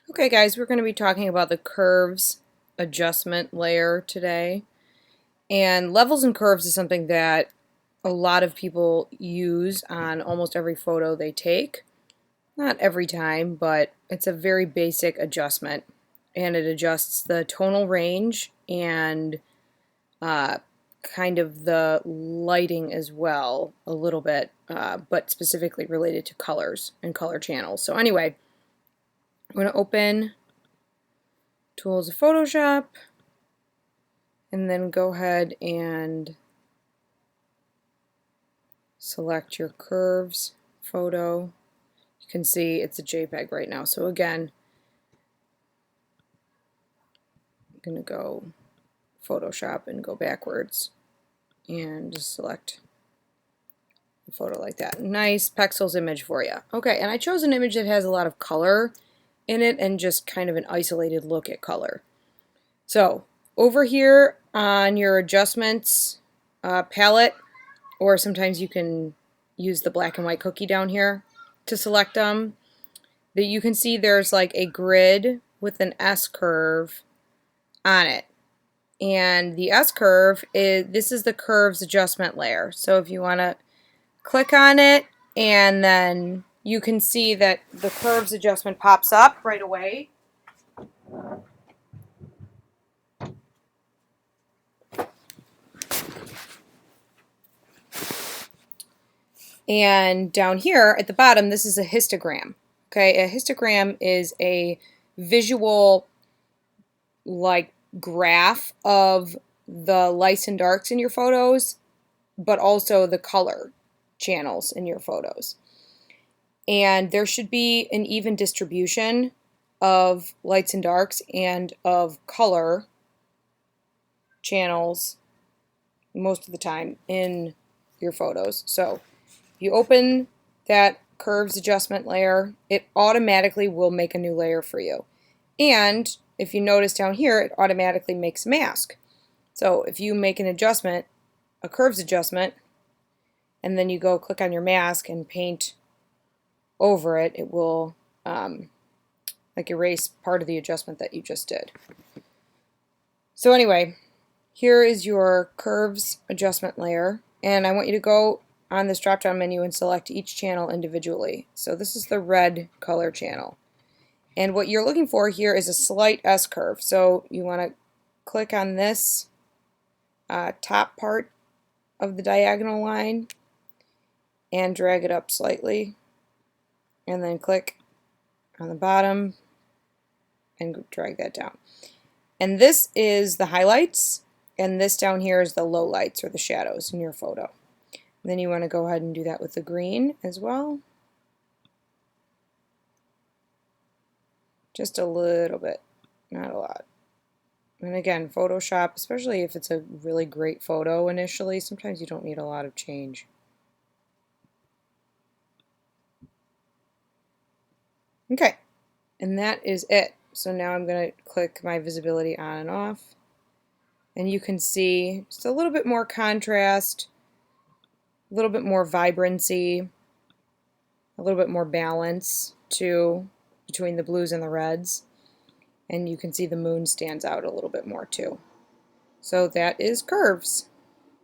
Okay guys, we're going to be talking about the curves adjustment layer today. And levels and curves is something that a lot of people use on almost every photo they take. Not every time, but it's a very basic adjustment. And it adjusts the tonal range and kind of the lighting as well a little bit, but specifically related to colors and color channels. So anyway, I'm going to open Tools of Photoshop, and then go ahead and select your curves photo. You can see it's a JPEG right now. So again, I'm going to go Photoshop and go backwards and just select a photo like that. Nice Pexels image for you. Okay, and I chose an image that has a lot of color in it and just kind of an isolated look at color. So over here on your adjustments palette, or sometimes you can use the black and white cookie down here to select them, that you can see there's like a grid with an S curve on it. And the S curve this is the curves adjustment layer. So if you want to click on it, and then you can see that the curves adjustment pops up right away. And down here at the bottom, this is a histogram. Okay, a histogram is a visual like graph of the lights and darks in your photos, but also the color channels in your photos. And there should be an even distribution of lights and darks and of color channels most of the time in your photos. So if you open that curves adjustment layer, it automatically will make a new layer for you. And if you notice down here, it automatically makes a mask. So if you make an adjustment, a curves adjustment, and then you go click on your mask and paint over it, it will like erase part of the adjustment that you just did. So anyway, here is your curves adjustment layer, and I want you to go on this drop down menu and select each channel individually. So this is the red color channel. And what you're looking for here is a slight S curve. So you want to click on this top part of the diagonal line and drag it up slightly, and then click on the bottom and drag that down. And this is the highlights, and this down here is the lowlights or the shadows in your photo. And then you want to go ahead and do that with the green as well. Just a little bit, not a lot. And again, Photoshop, especially if it's a really great photo initially, sometimes you don't need a lot of change. Okay, and that is it. So now I'm going to click my visibility on and off, and you can see just a little bit more contrast, a little bit more vibrancy, a little bit more balance too between the blues and the reds, and you can see the moon stands out a little bit more too. So that is curves.